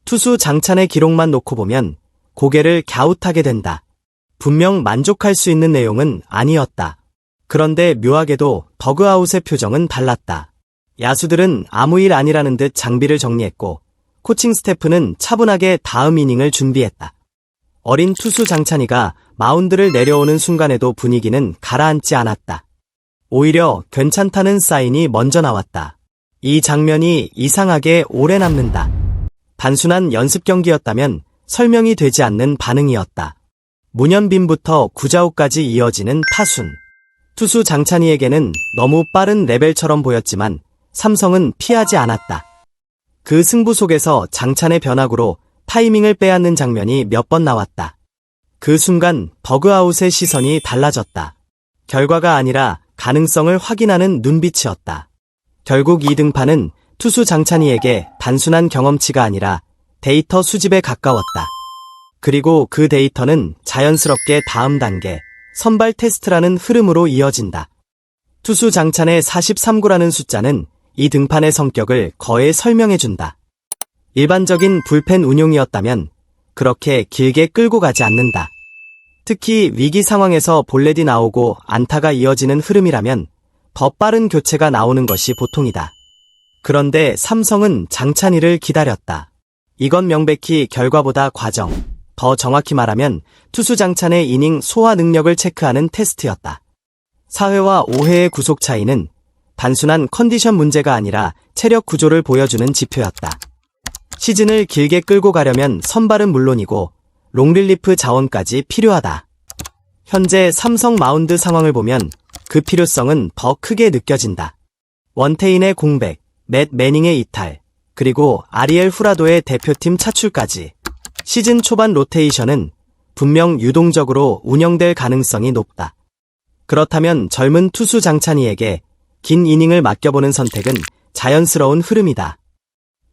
투수 장찬의 기록만 놓고 보면 고개를 갸웃하게 된다. 분명 만족할 수 있는 내용은 아니었다. 그런데 묘하게도 더그아웃의 표정은 달랐다. 야수들은 아무 일 아니라는 듯 장비를 정리했고 코칭 스태프는 차분하게 다음 이닝을 준비했다. 어린 투수 장찬이가 마운드를 내려오는 순간에도 분위기는 가라앉지 않았다. 오히려 괜찮다는 사인이 먼저 나왔다. 이 장면이 이상하게 오래 남는다. 단순한 연습 경기였다면 설명이 되지 않는 반응이었다. 문현빈부터 구자욱까지 이어지는 타순. 투수 장찬이에게는 너무 빠른 레벨처럼 보였지만 삼성은 피하지 않았다. 그 승부 속에서 장찬의 변화구로 타이밍을 빼앗는 장면이 몇 번 나왔다. 그 순간 더그아웃의 시선이 달라졌다. 결과가 아니라 가능성을 확인하는 눈빛이었다. 결국 이 등판은 투수 장찬이에게 단순한 경험치가 아니라 데이터 수집에 가까웠다. 그리고 그 데이터는 자연스럽게 다음 단계, 선발 테스트라는 흐름으로 이어진다. 투수 장찬의 43구라는 숫자는 이 등판의 성격을 거에 설명해준다. 일반적인 불펜 운용이었다면 그렇게 길게 끌고 가지 않는다. 특히 위기 상황에서 볼넷이 나오고 안타가 이어지는 흐름이라면 더 빠른 교체가 나오는 것이 보통이다. 그런데 삼성은 장찬이를 기다렸다. 이건 명백히 결과보다 과정, 더 정확히 말하면 투수 장찬의 이닝 소화 능력을 체크하는 테스트였다. 4회와 5회의 구속 차이는 단순한 컨디션 문제가 아니라 체력 구조를 보여주는 지표였다. 시즌을 길게 끌고 가려면 선발은 물론이고 롱릴리프 자원까지 필요하다. 현재 삼성 마운드 상황을 보면 그 필요성은 더 크게 느껴진다. 원태인의 공백, 맷 매닝의 이탈, 그리고 아리엘 후라도의 대표팀 차출까지 시즌 초반 로테이션은 분명 유동적으로 운영될 가능성이 높다. 그렇다면 젊은 투수 장찬이에게 긴 이닝을 맡겨보는 선택은 자연스러운 흐름이다.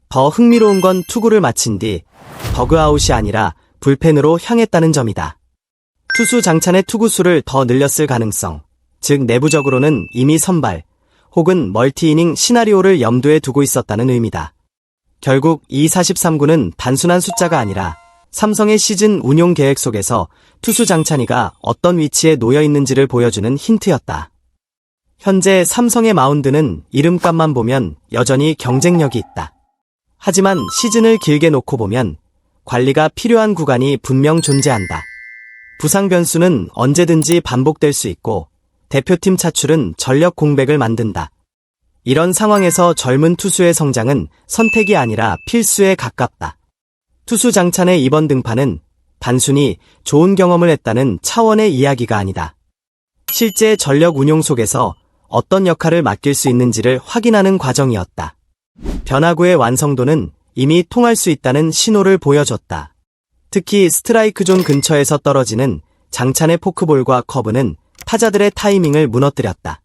더 흥미로운 건 투구를 마친 뒤 더그아웃이 아니라 불펜으로 향했다는 점이다. 투수 장찬의 투구수를 더 늘렸을 가능성, 즉 내부적으로는 이미 선발 혹은 멀티이닝 시나리오를 염두에 두고 있었다는 의미다. 결국 이 43구는 단순한 숫자가 아니라 삼성의 시즌 운용 계획 속에서 투수 장찬이가 어떤 위치에 놓여 있는지를 보여주는 힌트였다. 현재 삼성의 마운드는 이름값만 보면 여전히 경쟁력이 있다. 하지만 시즌을 길게 놓고 보면 관리가 필요한 구간이 분명 존재한다. 부상 변수는 언제든지 반복될 수 있고 대표팀 차출은 전력 공백을 만든다. 이런 상황에서 젊은 투수의 성장은 선택이 아니라 필수에 가깝다. 투수 장찬의 이번 등판은 단순히 좋은 경험을 했다는 차원의 이야기가 아니다. 실제 전력 운용 속에서 어떤 역할을 맡길 수 있는지를 확인하는 과정이었다. 변화구의 완성도는 이미 통할 수 있다는 신호를 보여줬다. 특히 스트라이크 존 근처에서 떨어지는 장찬의 포크볼과 커브는 타자들의 타이밍을 무너뜨렸다.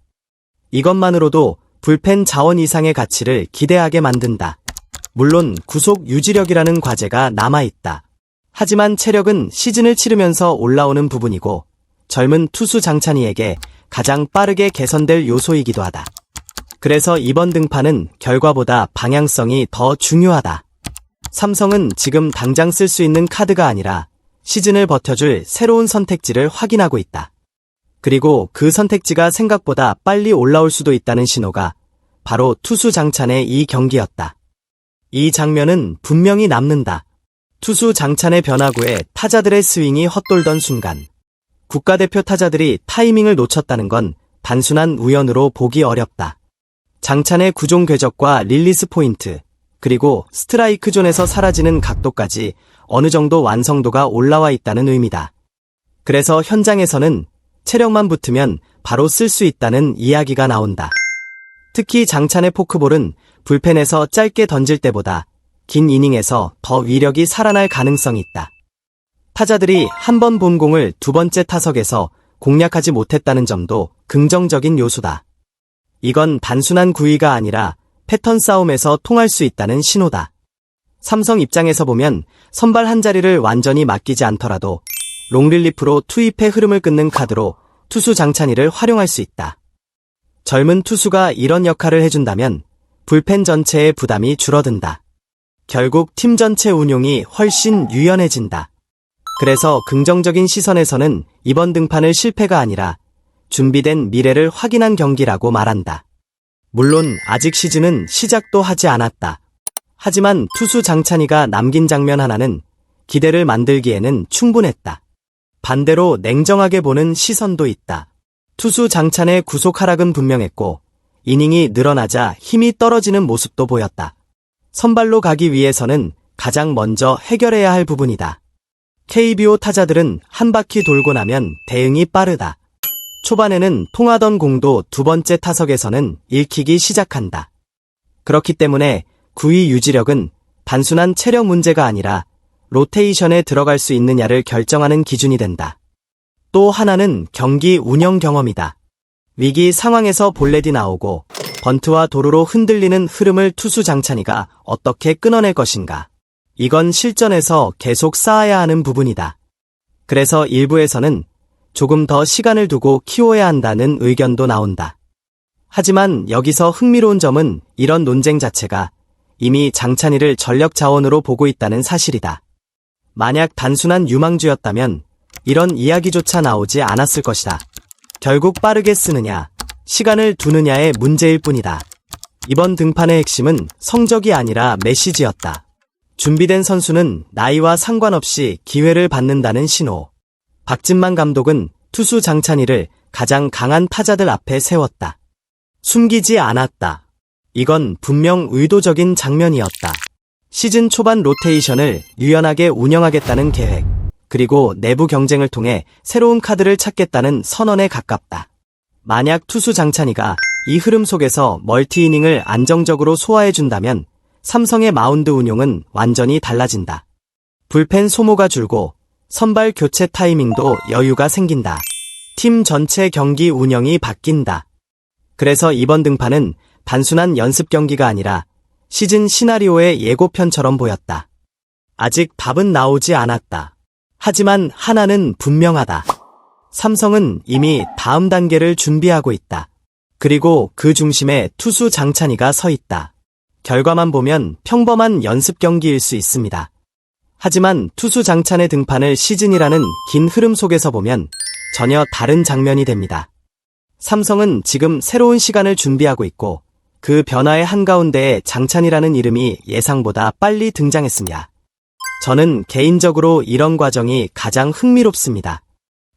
이것만으로도 불펜 자원 이상의 가치를 기대하게 만든다. 물론 구속 유지력이라는 과제가 남아있다. 하지만 체력은 시즌을 치르면서 올라오는 부분이고 젊은 투수 장찬이에게 가장 빠르게 개선될 요소이기도 하다. 그래서 이번 등판은 결과보다 방향성이 더 중요하다. 삼성은 지금 당장 쓸 수 있는 카드가 아니라 시즌을 버텨줄 새로운 선택지를 확인하고 있다. 그리고 그 선택지가 생각보다 빨리 올라올 수도 있다는 신호가 바로 투수 장찬의 이 경기였다. 이 장면은 분명히 남는다. 투수 장찬의 변화구에 타자들의 스윙이 헛돌던 순간 국가대표 타자들이 타이밍을 놓쳤다는 건 단순한 우연으로 보기 어렵다. 장찬의 구종 궤적과 릴리스 포인트, 그리고 스트라이크 존에서 사라지는 각도까지 어느 정도 완성도가 올라와 있다는 의미다. 그래서 현장에서는 체력만 붙으면 바로 쓸 수 있다는 이야기가 나온다. 특히 장찬의 포크볼은 불펜에서 짧게 던질 때보다 긴 이닝에서 더 위력이 살아날 가능성이 있다. 타자들이 한 번 본 공을 두 번째 타석에서 공략하지 못했다는 점도 긍정적인 요소다. 이건 단순한 구위가 아니라 패턴 싸움에서 통할 수 있다는 신호다. 삼성 입장에서 보면 선발 한 자리를 완전히 맡기지 않더라도 롱릴리프로 투입의 흐름을 끊는 카드로 투수 장찬이를 활용할 수 있다. 젊은 투수가 이런 역할을 해준다면 불펜 전체의 부담이 줄어든다. 결국 팀 전체 운용이 훨씬 유연해진다. 그래서 긍정적인 시선에서는 이번 등판을 실패가 아니라 준비된 미래를 확인한 경기라고 말한다. 물론 아직 시즌은 시작도 하지 않았다. 하지만 투수 장찬희가 남긴 장면 하나는 기대를 만들기에는 충분했다. 반대로 냉정하게 보는 시선도 있다. 투수 장찬의 구속 하락은 분명했고 이닝이 늘어나자 힘이 떨어지는 모습도 보였다. 선발로 가기 위해서는 가장 먼저 해결해야 할 부분이다. KBO 타자들은 한 바퀴 돌고 나면 대응이 빠르다. 초반에는 통하던 공도 두 번째 타석에서는 읽히기 시작한다. 그렇기 때문에 9위 유지력은 단순한 체력 문제가 아니라 로테이션에 들어갈 수 있느냐를 결정하는 기준이 된다. 또 하나는 경기 운영 경험이다. 위기 상황에서 볼넷이 나오고 번트와 도루로 흔들리는 흐름을 투수 장찬희가 어떻게 끊어낼 것인가. 이건 실전에서 계속 쌓아야 하는 부분이다. 그래서 일부에서는 조금 더 시간을 두고 키워야 한다는 의견도 나온다. 하지만 여기서 흥미로운 점은 이런 논쟁 자체가 이미 장찬희를 전력 자원으로 보고 있다는 사실이다. 만약 단순한 유망주였다면 이런 이야기조차 나오지 않았을 것이다. 결국 빠르게 쓰느냐, 시간을 두느냐의 문제일 뿐이다. 이번 등판의 핵심은 성적이 아니라 메시지였다. 준비된 선수는 나이와 상관없이 기회를 받는다는 신호. 박진만 감독은 투수 장찬희를 가장 강한 타자들 앞에 세웠다. 숨기지 않았다. 이건 분명 의도적인 장면이었다. 시즌 초반 로테이션을 유연하게 운영하겠다는 계획, 그리고 내부 경쟁을 통해 새로운 카드를 찾겠다는 선언에 가깝다. 만약 투수 장찬희가 이 흐름 속에서 멀티이닝을 안정적으로 소화해준다면 삼성의 마운드 운용은 완전히 달라진다. 불펜 소모가 줄고 선발 교체 타이밍도 여유가 생긴다. 팀 전체 경기 운영이 바뀐다. 그래서 이번 등판은 단순한 연습 경기가 아니라 시즌 시나리오의 예고편처럼 보였다. 아직 답은 나오지 않았다. 하지만 하나는 분명하다. 삼성은 이미 다음 단계를 준비하고 있다. 그리고 그 중심에 투수 장찬희가 서 있다. 결과만 보면 평범한 연습 경기일 수 있습니다. 하지만 투수 장찬의 등판을 시즌이라는 긴 흐름 속에서 보면 전혀 다른 장면이 됩니다. 삼성은 지금 새로운 시간을 준비하고 있고 그 변화의 한가운데에 장찬희라는 이름이 예상보다 빨리 등장했습니다. 저는 개인적으로 이런 과정이 가장 흥미롭습니다.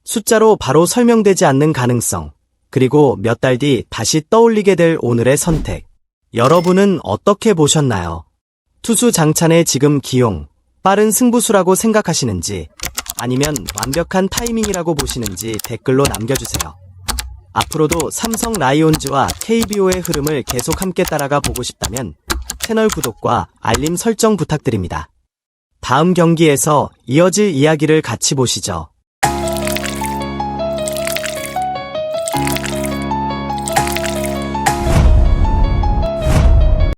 숫자로 바로 설명되지 않는 가능성, 그리고 몇 달 뒤 다시 떠올리게 될 오늘의 선택. 여러분은 어떻게 보셨나요? 투수 장찬의 지금 기용, 빠른 승부수라고 생각하시는지, 아니면 완벽한 타이밍이라고 보시는지 댓글로 남겨주세요. 앞으로도 삼성 라이온즈와 KBO의 흐름을 계속 함께 따라가 보고 싶다면 채널 구독과 알림 설정 부탁드립니다. 다음 경기에서 이어질 이야기를 같이 보시죠.